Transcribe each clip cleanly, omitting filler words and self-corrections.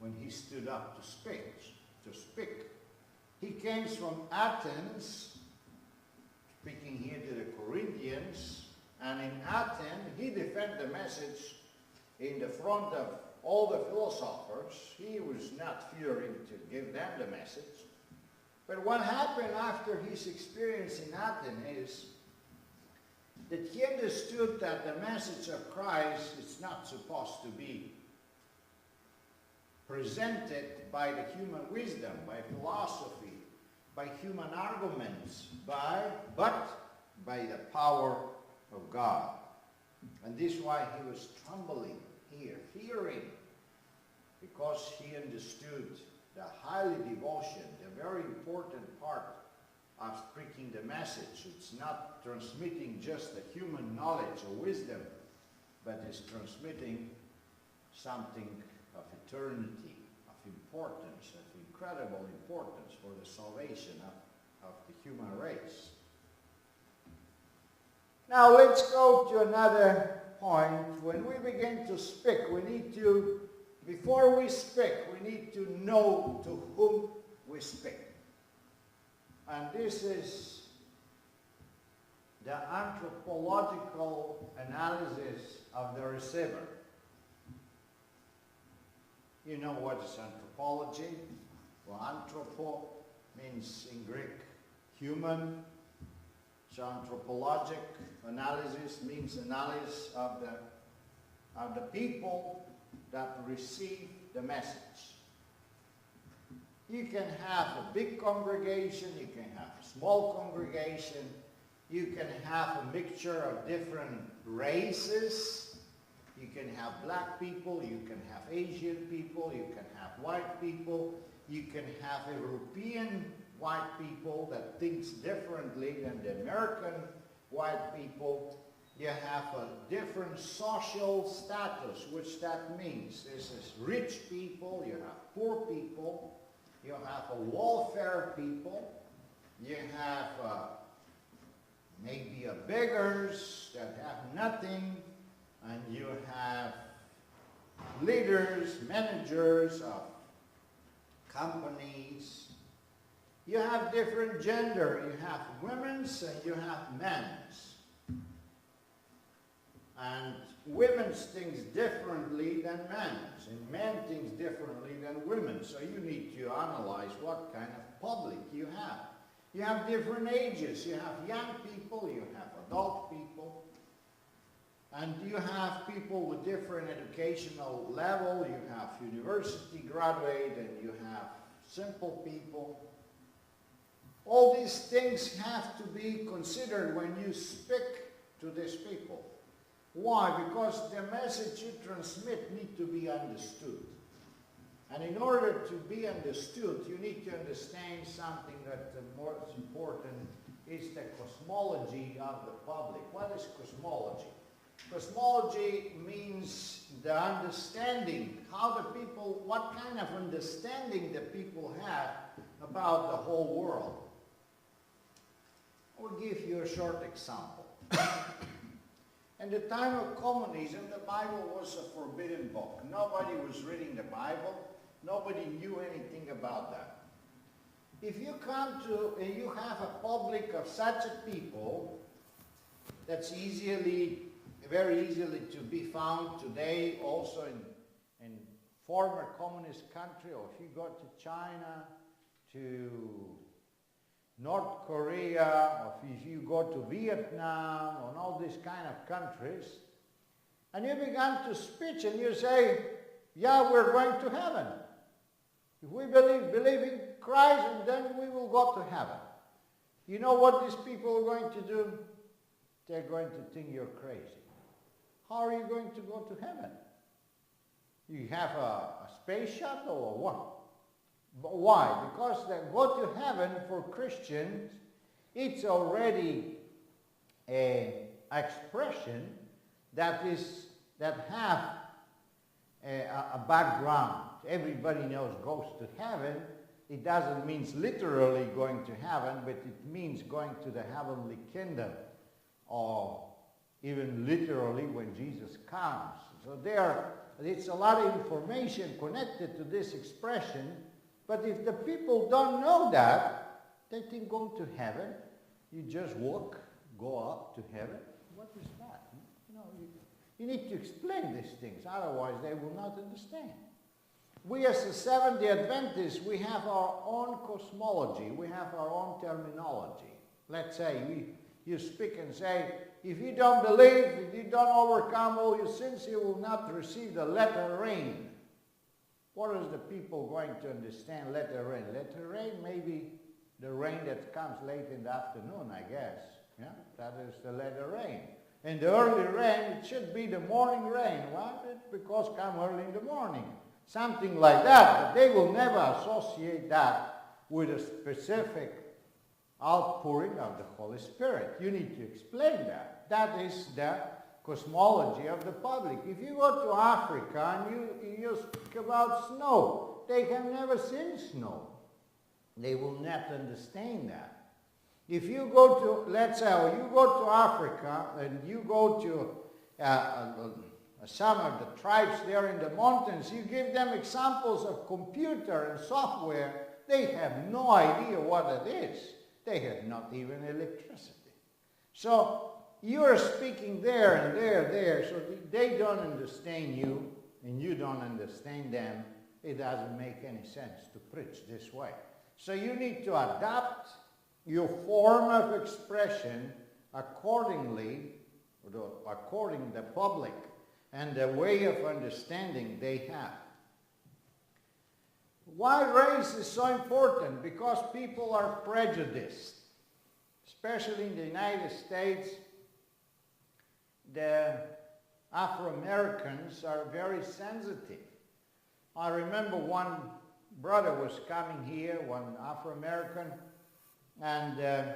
when he stood up to speak. He came from Athens, speaking here to the Corinthians, and in Athens he defended the message in the front of all the philosophers. He was not fearing to give them the message. But what happened after his experience in Athens is that he understood that the message of Christ is not supposed to be presented by the human wisdom, by philosophy, by human arguments, but by the power of God. And this is why he was trembling here, fearing, because he understood the highly devotion, the very important part of speaking the message. It's not transmitting just the human knowledge or wisdom, but it's transmitting something of eternity, of importance, of incredible importance for the salvation of the human race. Now let's go to another point. When we begin to speak, we need to, before we speak, we need to know to whom we speak. And this is the anthropological analysis of the receiver. You know what is anthropology? Well, anthropo means in Greek human. So anthropologic analysis means analysis of the people that receive the message. You can have a big congregation, you can have a small congregation, you can have a mixture of different races. You can have black people, you can have Asian people, you can have white people, you can have European white people that thinks differently than the American white people. You have a different social status, which that means. This is rich people, you have poor people, you have a welfare people, you have maybe a beggars that have nothing, and you have leaders, managers of companies. You have different gender. You have women's and you have men's. And women's thinks differently than men's, and men thinks differently than women. So you need to analyze what kind of public you have. You have different ages. You have young people, you have adult people, and you have people with different educational level. You have university graduate, and you have simple people. All these things have to be considered when you speak to these people. Why? Because the message you transmit needs to be understood. And in order to be understood, you need to understand something that the most important is the cosmology of the public. What is cosmology? Cosmology means the understanding, how the people, what kind of understanding the people have about the whole world. I will give you a short example. In the time of communism, the Bible was a forbidden book. Nobody was reading the Bible. Nobody knew anything about that. If you come to, and you have a public of such a people, that's very easily to be found today also in former communist country, or if you go to China, to North Korea, or if you go to Vietnam, and all these kind of countries, and you begin to speak and you say, yeah, we're going to heaven. If we believe in Christ, and then we will go to heaven. You know what these people are going to do? They're going to think you're crazy. How are you going to go to heaven? You have a space shuttle or what? But why? Because the go to heaven for Christians, it's already an expression that have a background. Everybody knows goes to heaven. It doesn't mean literally going to heaven, but it means going to the heavenly kingdom, or even literally when Jesus comes. So they are it's a lot of information connected to this expression, but if the people don't know that, they think going to heaven, you just walk, go up to heaven. What is that? You know, you need to explain these things, otherwise they will not understand. We as a Seventh-day Adventists, we have our own cosmology, we have our own terminology. Let's say you speak and say, if you don't believe, if you don't overcome all your sins, you will not receive the latter rain. What is the people going to understand latter rain? Latter rain may be the rain that comes late in the afternoon, I guess. Yeah, that is the latter rain. And the early rain, it should be the morning rain. Why? Because come early in the morning. Something like that, but they will never associate that with a specific outpouring of the Holy Spirit. You need to explain that. That is the cosmology of the public. If you go to Africa and you speak about snow, they have never seen snow. They will not understand that. If you go to, let's say, you go to Africa and you go to some of the tribes there in the mountains, you give them examples of computer and software, they have no idea what it is. They have not even electricity. So you're speaking there and there, so they don't understand you and you don't understand them. It doesn't make any sense to preach this way. So you need to adapt your form of expression according the public and the way of understanding they have. Why race is so important? Because people are prejudiced. Especially in the United States, the Afro-Americans are very sensitive. I remember one brother was coming here, one Afro-American, and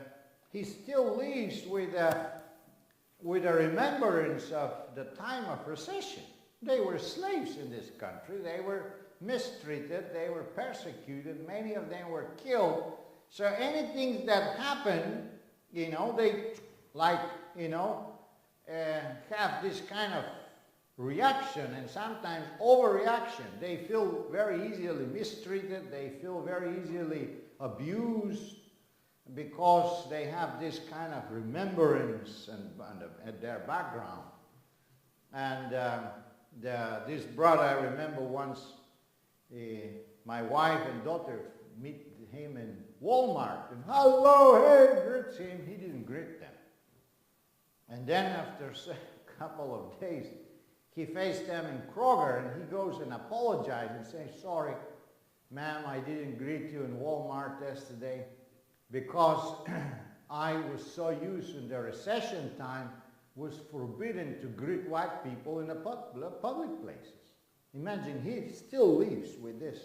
he still lives with a remembrance of the time of recession. They were slaves in this country. They were mistreated. They were persecuted. Many of them were killed. So anything that happened, you know, they like, you know, have this kind of reaction and sometimes overreaction. They feel very easily mistreated. They feel very easily abused because they have this kind of remembrance at their background. And this brother, I remember once, my wife and daughter meet him in Walmart, and hello, hey, greets him. He didn't greet them. And then after a couple of days, he faced them in Kroger, and he goes and apologizes and says, sorry, ma'am, I didn't greet you in Walmart yesterday because I was so used in the recession time was forbidden to greet white people in the public places. Imagine, he still lives with this,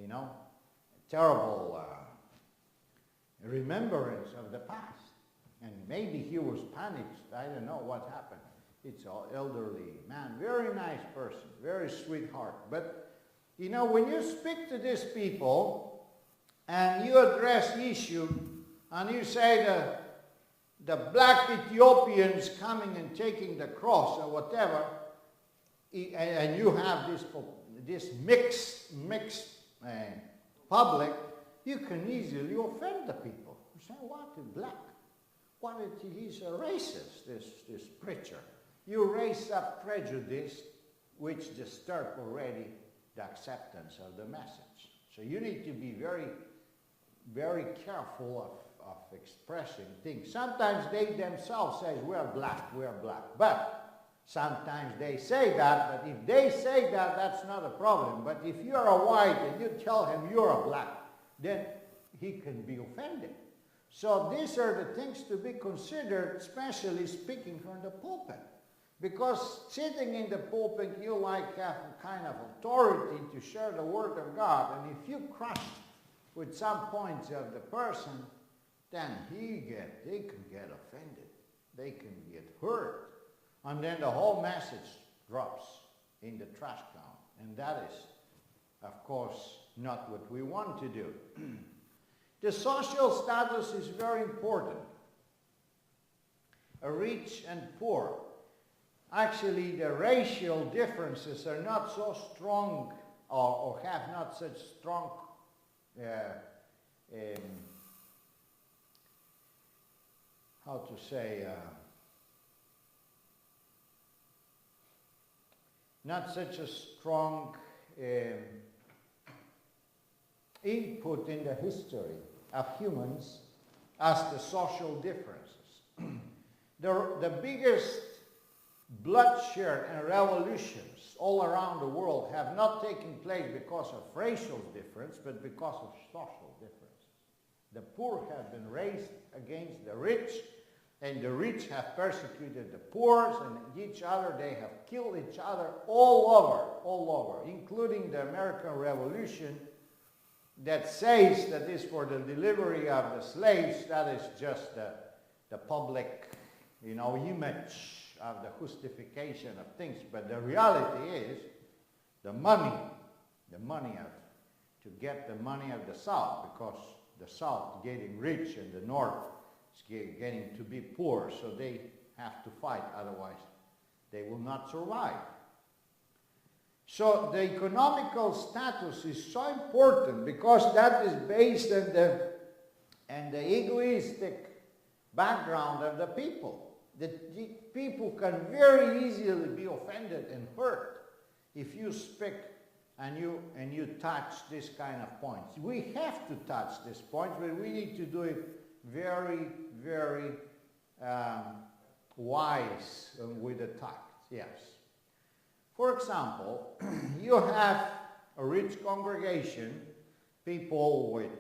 you know, terrible remembrance of the past. And maybe he was panicked. I don't know what happened. It's an elderly man, very nice person, very sweetheart. But, you know, when you speak to these people and you address issue and you say the black Ethiopians coming and taking the cross or whatever, and you have this mixed public, you can easily offend the people. You say, what, black? What, he's a racist, this preacher. You raise up prejudice which disturb already the acceptance of the message. So you need to be very, very careful of expressing things. Sometimes they themselves say, we're black. But sometimes they say that, but if they say that, that's not a problem. But if you're a white and you tell him you're a black, then he can be offended. So these are the things to be considered, especially speaking from the pulpit. Because sitting in the pulpit, you like have a kind of authority to share the word of God. And if you crush with some points of the person, then they can get offended. They can get hurt. And then the whole message drops in the trash can. And that is, of course, not what we want to do. The social status is very important. A rich and poor. actually the racial differences are not so strong or have not such strong how to say, not such a strong input in the history of humans as the social differences. The biggest bloodshed and revolutions all around the world have not taken place because of racial difference, but because of social differences. The poor have been raised against the rich, and the rich have persecuted the poor, and each other, they have killed each other all over, including the American Revolution that says that is for the delivery of the slaves. That is just the public, image of the justification of things. But the reality is the money to get the money of the South, because the South getting rich and the North is getting to be poor, so they have to fight, otherwise they will not survive. So the economical status is so important because that is based on the egoistic background of the people. The people can very easily be offended and hurt if you speak and you touch this kind of points. We have to touch this point, but we need to do it very, very wise with the tact. Yes. For example, you have a rich congregation, people with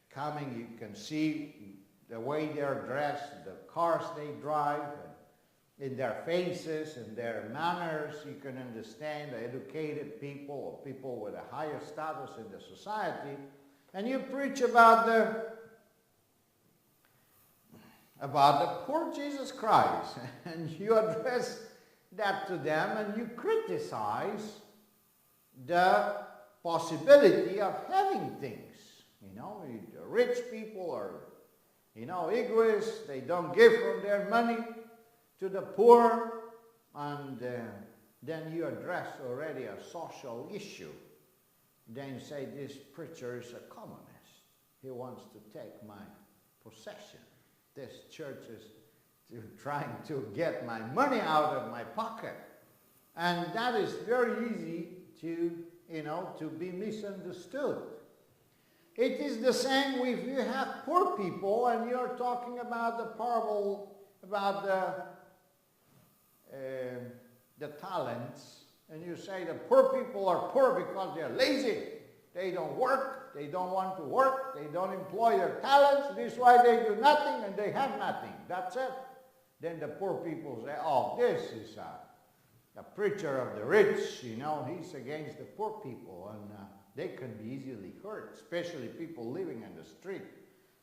coming, you can see the way they're dressed, the cars they drive, in their faces and their manners. You can understand the educated people or people with a higher status in the society, and you preach about the poor Jesus Christ, and you address that to them, and you criticize the possibility of having things. The rich people are, egoists. They don't give from their money to the poor, and then you address already a social issue. Then you say, this preacher is a communist. He wants to take my possession. This church is trying to get my money out of my pocket. And that is very easy to be misunderstood. It is the same if you have poor people and you're talking about the parable about the talents, and you say the poor people are poor because they're lazy. They don't work, they don't want to work, they don't employ their talents, this is why they do nothing and they have nothing. That's it. Then the poor people say, oh, this is a preacher of the rich, he's against the poor people, and they can be easily hurt, especially people living in the street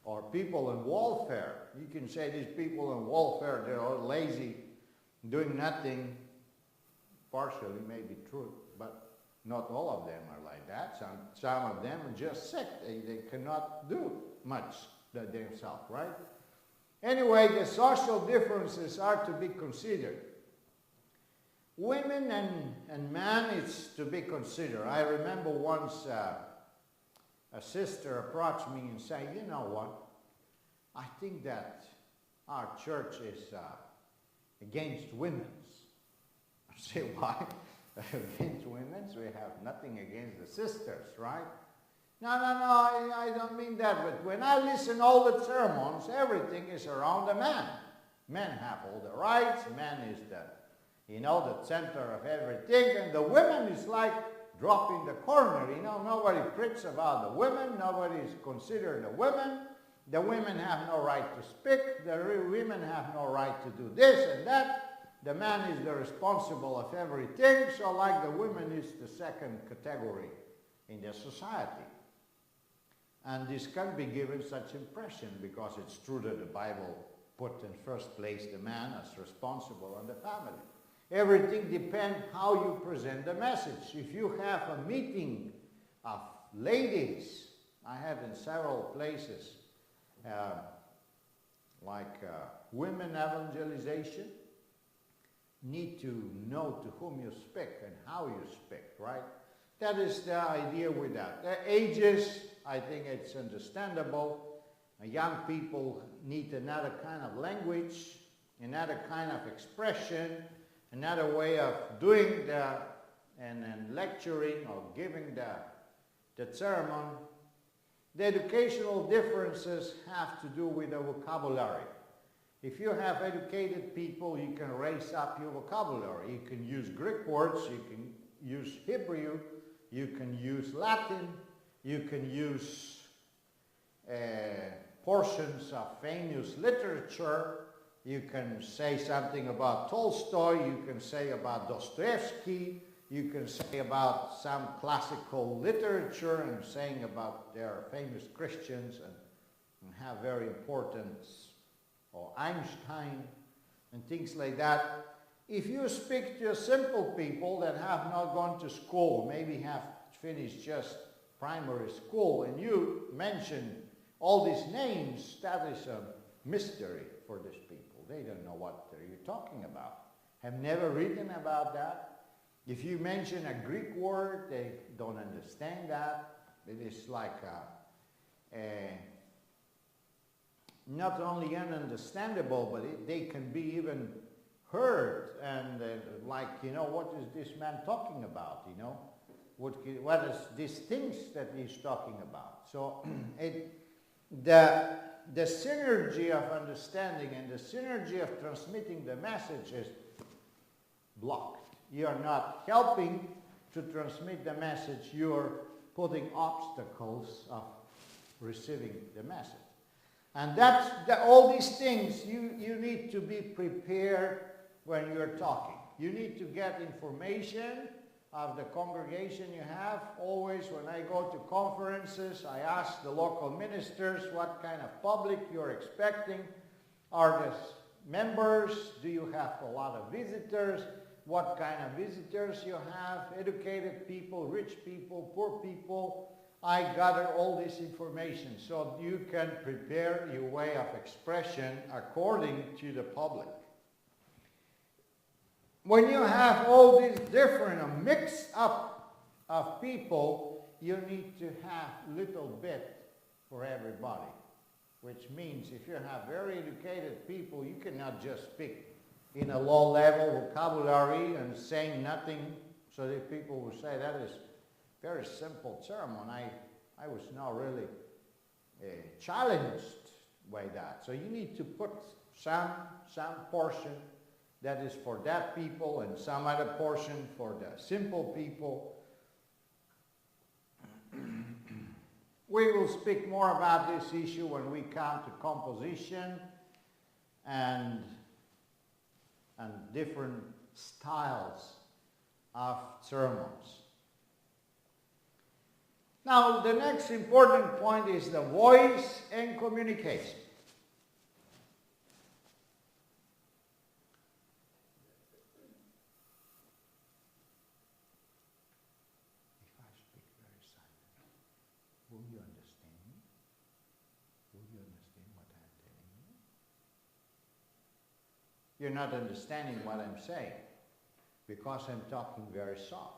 or people in welfare. You can say these people in welfare, they're all lazy, doing nothing. Partially may be true, but not all of them are like that. Some of them are just sick. They cannot do much themselves, right? Anyway, the social differences are to be considered. Women and men, it's to be considered. I remember once a sister approached me and said, you know what, I think that our church is against women's. I say, why? Against women's? We have nothing against the sisters, right? No, I don't mean that, but when I listen all the sermons, everything is around the man. Men have all the rights, man is the center of everything, and the women is like drop in the corner. Nobody preaches about the women, nobody is considered the women. The women have no right to speak, the women have no right to do this and that. The man is the responsible of everything, so like the woman is the second category in the society. And this can be given such impression because it's true that the Bible put in first place the man as responsible in the family. Everything depends how you present the message. If you have a meeting of ladies, I have in several places, like women evangelization, need to know to whom you speak and how you speak, right? That is the idea with that. The ages, I think it's understandable. Young people need another kind of language, another kind of expression, another way of doing and lecturing or giving the sermon. The educational differences have to do with the vocabulary. If you have educated people, you can raise up your vocabulary. You can use Greek words, you can use Hebrew, you can use Latin, you can use portions of famous literature. You can say something about Tolstoy, you can say about Dostoevsky, you can say about some classical literature and saying about their famous Christians and have very important, or Einstein and things like that. If you speak to simple people that have not gone to school, maybe have finished just primary school, and you mention all these names, that is a mystery for these people. They don't know what you're talking about. Have never written about that. If you mention a Greek word, they don't understand that. It is like not only ununderstandable, but they can be even heard and like, you know, what is this man talking about, you know? What is these things that he's talking about? So the synergy of understanding and the synergy of transmitting the message is blocked. You are not helping to transmit the message, you are putting obstacles of receiving the message. And all these things, you need to be prepared when you're talking. You need to get information of the congregation you have. Always when I go to conferences, I ask the local ministers what kind of public you're expecting. Are there members? Do you have a lot of visitors? What kind of visitors you have? Educated people, rich people, poor people. I gather all this information so you can prepare your way of expression according to the public. When you have all these different, a mix up of people, you need to have little bit for everybody. Which means if you have very educated people, you cannot just speak in a low-level vocabulary and saying nothing so that people will say that is very simple sermon. I was not really challenged by that. So you need to put some portion that is for that people and some other portion for the simple people. We will speak more about this issue when we come to composition and different styles of sermons. Now, the next important point is the voice and communication. If I speak very silently, will you understand me? Will you understand what I'm telling you? You're not understanding what I'm saying because I'm talking very soft.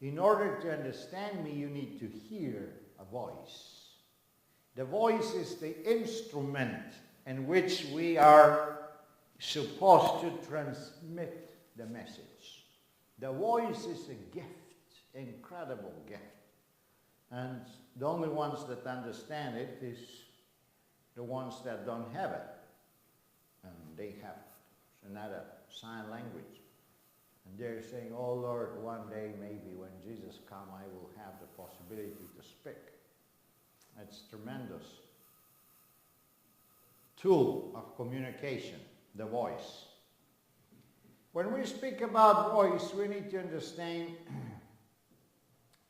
In order to understand me, you need to hear a voice. The voice is the instrument in which we are supposed to transmit the message. The voice is a gift, incredible gift. And the only ones that understand it is the ones that don't have it. And they have another sign language. And they're saying, oh Lord, one day maybe when Jesus comes, I will have the possibility to speak. It's a tremendous tool of communication, the voice. When we speak about voice, we need to understand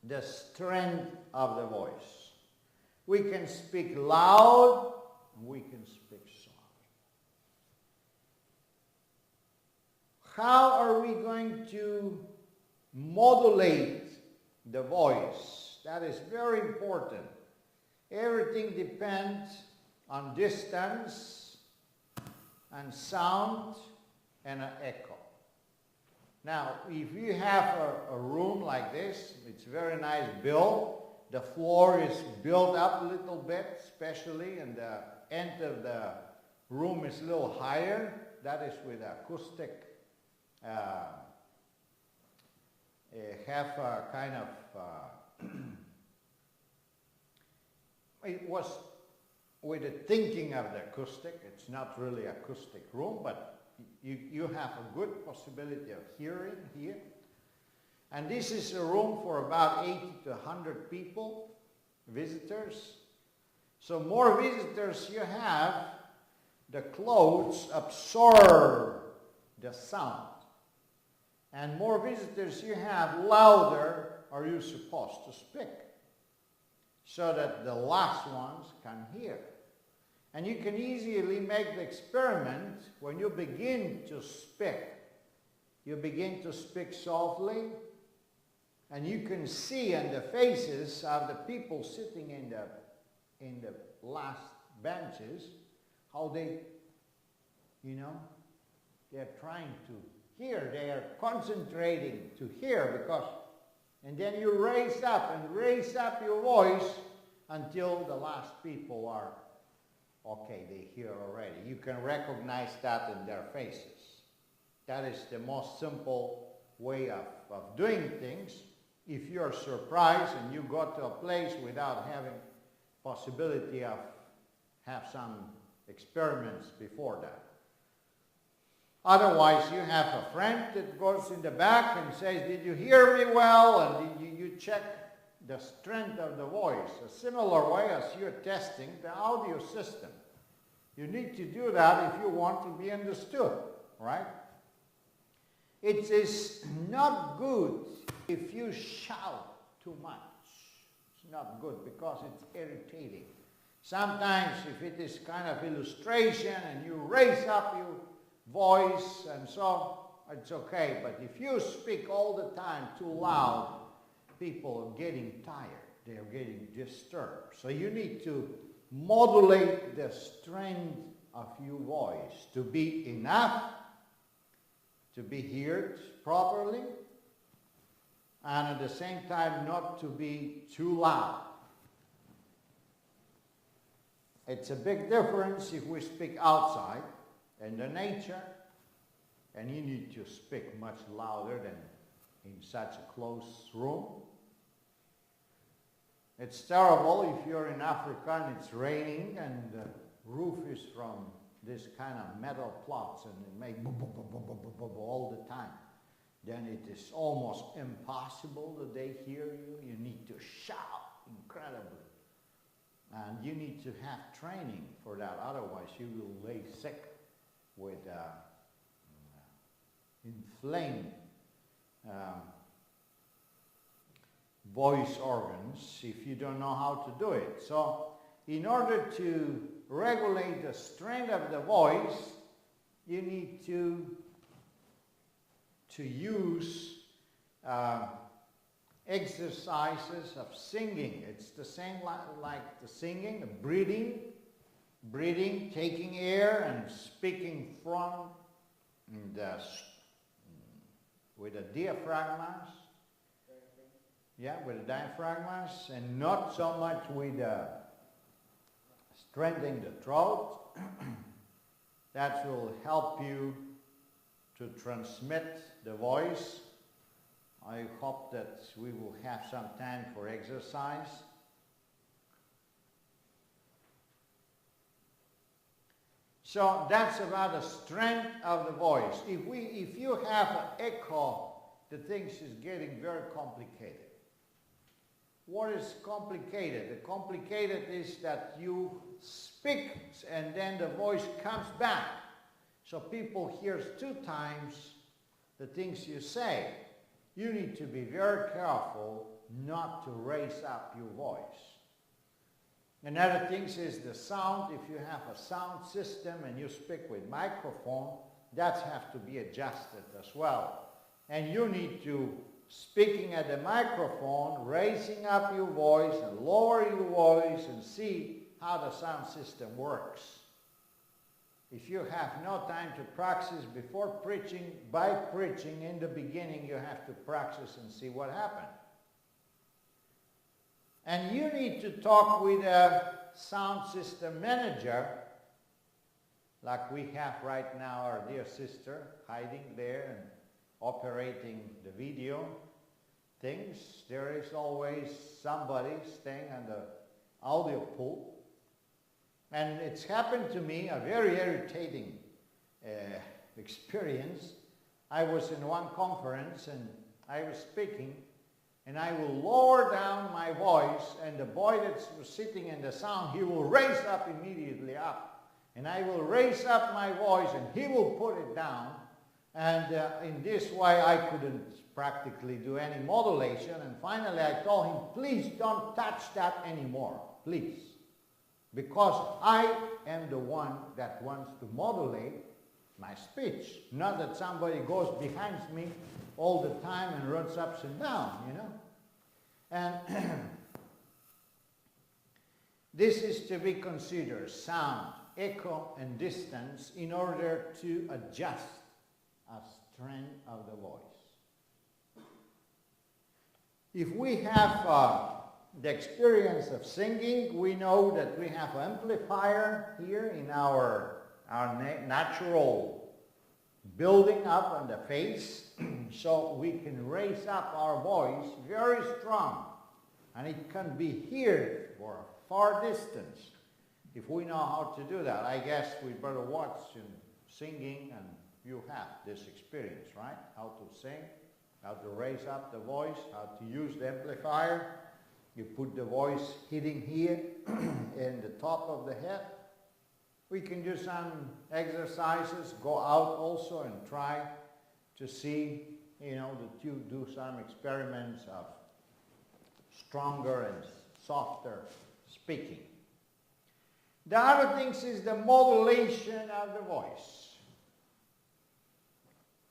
the strength of the voice. We can speak loud, and we can speak soft. How are we going to modulate the voice? That is very important. Everything depends on distance and sound and an echo. Now, if you have a room like this, it's very nice built. The floor is built up a little bit, especially, and the end of the room is a little higher. That is with acoustic, have a kind of, it was with the thinking of the acoustic. It's not really acoustic room, but you have a good possibility of hearing here. And this is a room for about 80 to 100 people, visitors. So more visitors you have, the clothes absorb the sound. And more visitors you have, louder are you supposed to speak, so that the last ones can hear. And you can easily make the experiment when you begin to speak. You begin to speak softly, and you can see in the faces of the people sitting in the last benches how they, they're trying to hear. They are concentrating to hear and then you raise up your voice until the last people are okay, they hear already. You can recognize that in their faces. That is the most simple way of doing things. If you're surprised and you go to a place without having possibility of have some experiments before that. Otherwise, you have a friend that goes in the back and says, did you hear me well? And you check the strength of the voice, a similar way as you're testing the audio system. You need to do that if you want to be understood, right? It is not good if you shout too much. It's not good because it's irritating. Sometimes if it is kind of illustration and you raise up your voice and so, it's okay. But if you speak all the time too loud, people are getting tired. They are getting disturbed. So you need to modulate the strength of your voice to be enough to be heard properly, and at the same time not to be too loud. It's a big difference if we speak outside in the nature, and you need to speak much louder than in such a close room. It's terrible if you're in Africa and it's raining and the roof is from this kind of metal plots and it makes all the time. Then it is almost impossible that they hear you. You need to shout incredibly. And you need to have training for that. Otherwise you will lay sick with inflamed voice organs if you don't know how to do it. So in order to regulate the strength of the voice, you need to use exercises of singing. It's the same like the singing, breathing, taking air and speaking from with the diaphragms. Yeah, with the diaphragms, and not so much with strengthening the throat. That will help you to transmit the voice. I hope that we will have some time for exercise. So that's about the strength of the voice. If you have an echo, the things is getting very complicated. What is complicated? The complicated is that you speak and then the voice comes back. So people hear 2 times the things you say. You need to be very careful not to raise up your voice. Another thing is the sound. If you have a sound system and you speak with microphone, that has to be adjusted as well. And you need to, speaking at the microphone, raising up your voice and lower your voice and see how the sound system works. If you have no time to practice before preaching, by preaching in the beginning, you have to practice and see what happened. And you need to talk with a sound system manager, like we have right now, our dear sister hiding there and operating the video things. There is always somebody staying on the audio pool. And it's happened to me, a very irritating experience. I was in one conference and I was speaking, and I will lower down my voice, and the boy that was sitting in the sound, he will raise up immediately up. And I will raise up my voice and he will put it down. And in this way I couldn't practically do any modulation. And finally I told him, please don't touch that anymore, please. Because I am the one that wants to modulate my speech. Not that somebody goes behind me all the time and runs up and down, you know. And this is to be considered sound, echo, and distance in order to adjust a strength of the voice. If we have the experience of singing, we know that we have an amplifier here in our natural building up on the face, so we can raise up our voice very strong, and it can be heard for a far distance if we know how to do that. I guess we better watch in singing, and you have this experience, right? How to sing, how to raise up the voice, how to use the amplifier. You put the voice hitting here in the top of the head. We can do some exercises, go out also and try to see, you know, that you do some experiments of stronger and softer speaking. The other things is the modulation of the voice.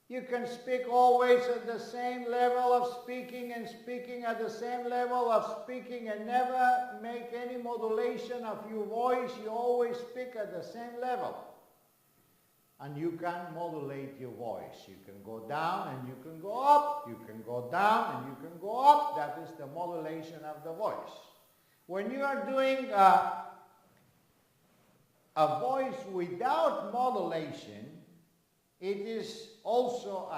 You can speak always at the same level of speaking and speaking at the same level of speaking and never make any modulation of your voice. You always speak at the same level. And you can modulate your voice. You can go down and you can go up. You can go down and you can go up. That is the modulation of the voice. When you are doing a voice without modulation, it is also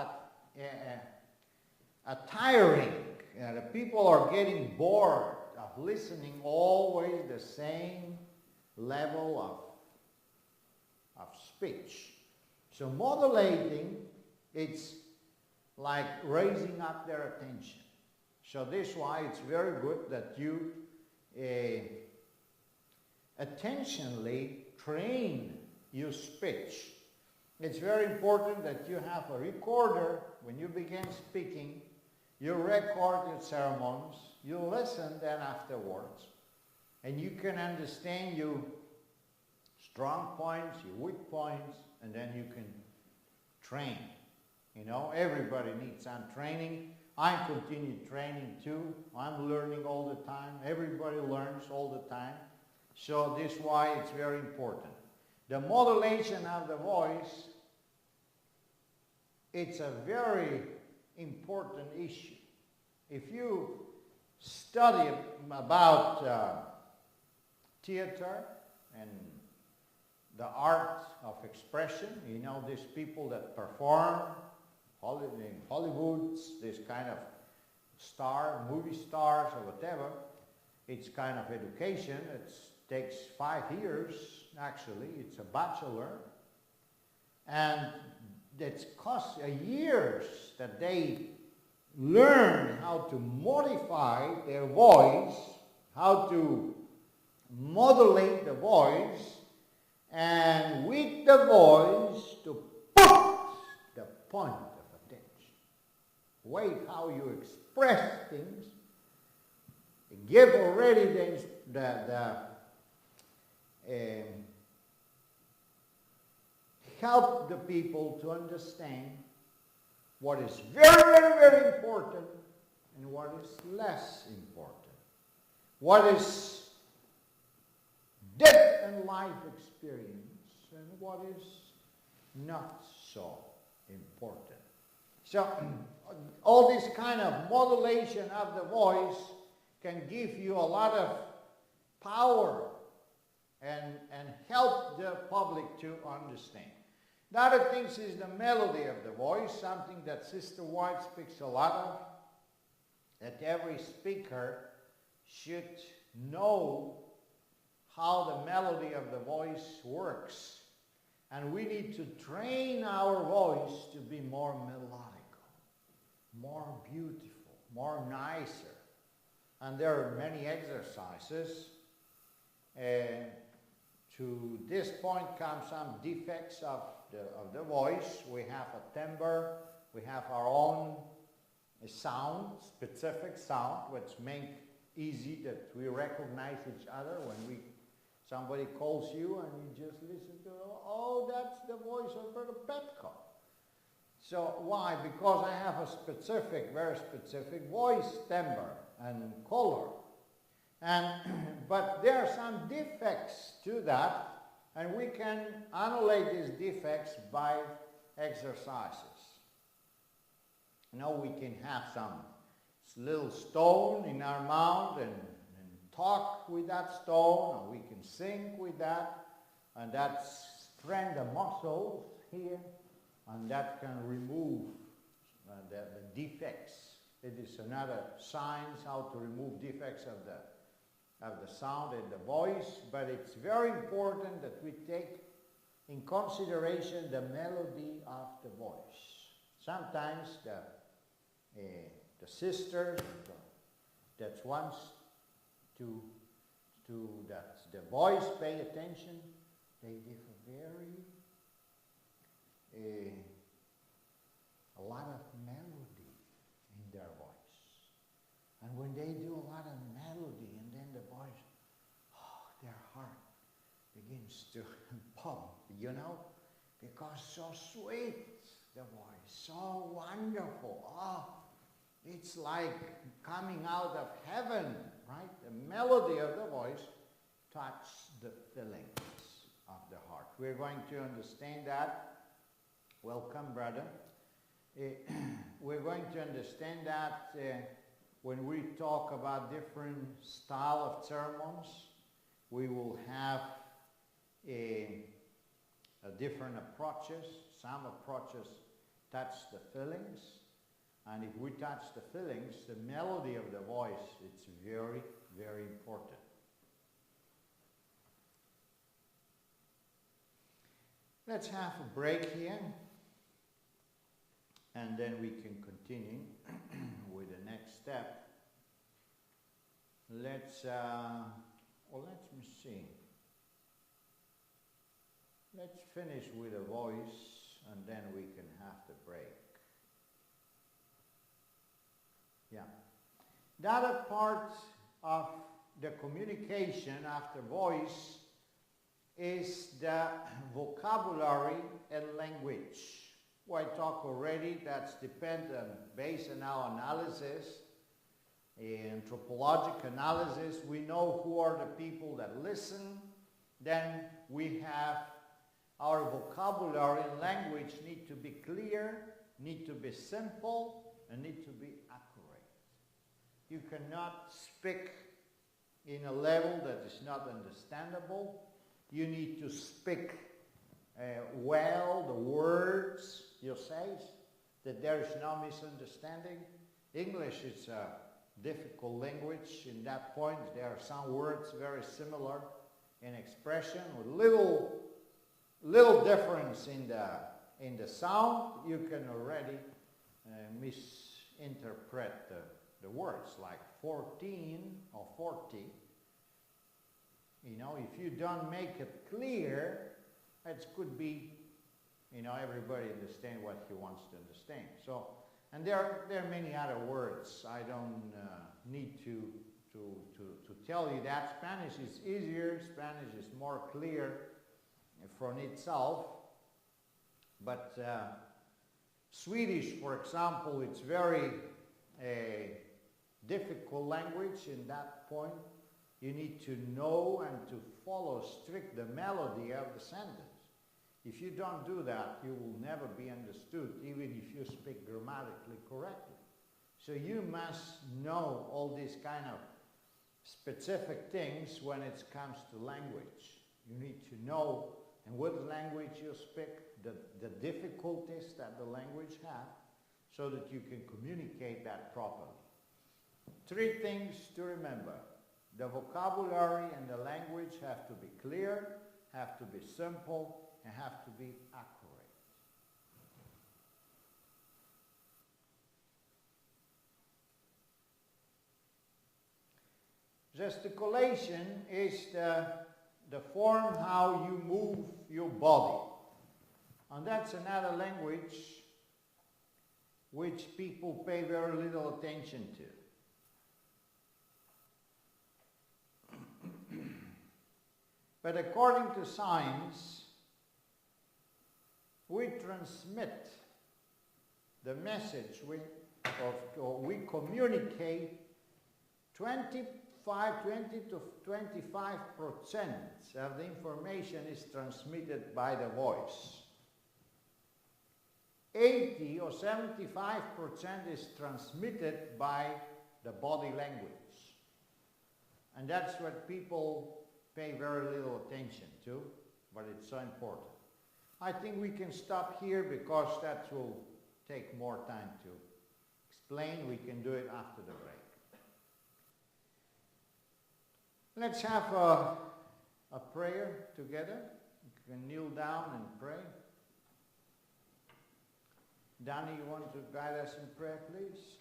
a tiring. The people are getting bored of listening always the same level of speech. So modulating, it's like raising up their attention. So this is why it's very good that you attentionally train your speech. It's very important that you have a recorder. When you begin speaking, you record your sermons, you listen then afterwards, and you can understand your strong points, your weak points, and then you can train. You know, everybody needs some training. I continue training too. I'm learning all the time. Everybody learns all the time. So this is why it's very important. The modulation of the voice, it's a very important issue. If you study about theater and the art of expression, you know, these people that perform in Hollywood, this kind of movie stars or whatever, it's kind of education. It takes 5 years, actually. It's a bachelor. And it costs years that they learn how to modify their voice, how to modulate the voice, and with the voice to put the point of attention. Way how you express things, give already help the people to understand what is very, very, very important and what is less important. What is death and life experience and what is not so important. So all this kind of modulation of the voice can give you a lot of power and help the public to understand. The other thing is the melody of the voice, something that Sister White speaks a lot of, that every speaker should know how the melody of the voice works. And we need to train our voice to be more melodical, more beautiful, more nicer. And there are many exercises. To this point come some defects of the voice. We have a timbre, we have our own sound, specific sound, which make easy that we recognize each other when somebody calls you and you just listen to, oh, that's the voice of Brother Petco. So why? Because I have a specific, very specific voice timbre and color. But there are some defects to that, and we can annihilate these defects by exercises. We can have some little stone in our mouth and talk with that stone, or we can sing with that, and that strengthens the muscles here, and that can remove the defects. It is another science how to remove defects of the sound and the voice, but it's very important that we take in consideration the melody of the voice. Sometimes the sisters that wants to that the voice pay attention, they give a lot of melody in their voice. And when they do a lot of melody and then the voice, their heart begins to pump, because so sweet the voice, so wonderful. It's like coming out of heaven, right? The melody of the voice touches the feelings of the heart. We're going to understand that. Welcome, brother. We're going to understand that when we talk about different style of sermons. We will have different approaches. Some approaches touch the feelings. And if we touch the feelings, the melody of the voice, it's very, very important. Let's have a break here, and then we can continue with the next step. Let me see. Let's finish with a voice, and then we can have the break. Yeah. The other part of the communication after voice is the vocabulary and language. I talked already, that's dependent based on our analysis, anthropologic analysis. We know who are the people that listen. Then we have our vocabulary and language need to be clear, need to be simple, and need to be accurate. You cannot speak in a level that is not understandable. You need to speak well the words you say, that there is no misunderstanding. English is a difficult language. In that point, there are some words very similar in expression with little difference in the sound. You can already misinterpret the words, like 14 or 40. If you don't make it clear, it could be, everybody understand what he wants to understand. So, and there are many other words. I don't need to tell you that. Spanish is easier. Spanish is more clear from itself. But Swedish, for example, it's very difficult language in that point. You need to know and to follow strict the melody of the sentence. If you don't do that, you will never be understood, even if you speak grammatically correctly. So you must know all these kind of specific things when it comes to language. You need to know in what language you speak, the difficulties that the language has, so that you can communicate that properly. 3 things to remember. The vocabulary and the language have to be clear, have to be simple, and have to be accurate. Gesticulation is the form how you move your body. And that's another language which people pay very little attention to. But according to science, we transmit the message, we communicate 20 to 25% of the information is transmitted by the voice. 80 or 75% is transmitted by the body language. And that's what people pay very little attention to, but it's so important. I think we can stop here because that will take more time to explain. We can do it after the break. Let's have a prayer together. You can kneel down and pray. Danny, you want to guide us in prayer, please?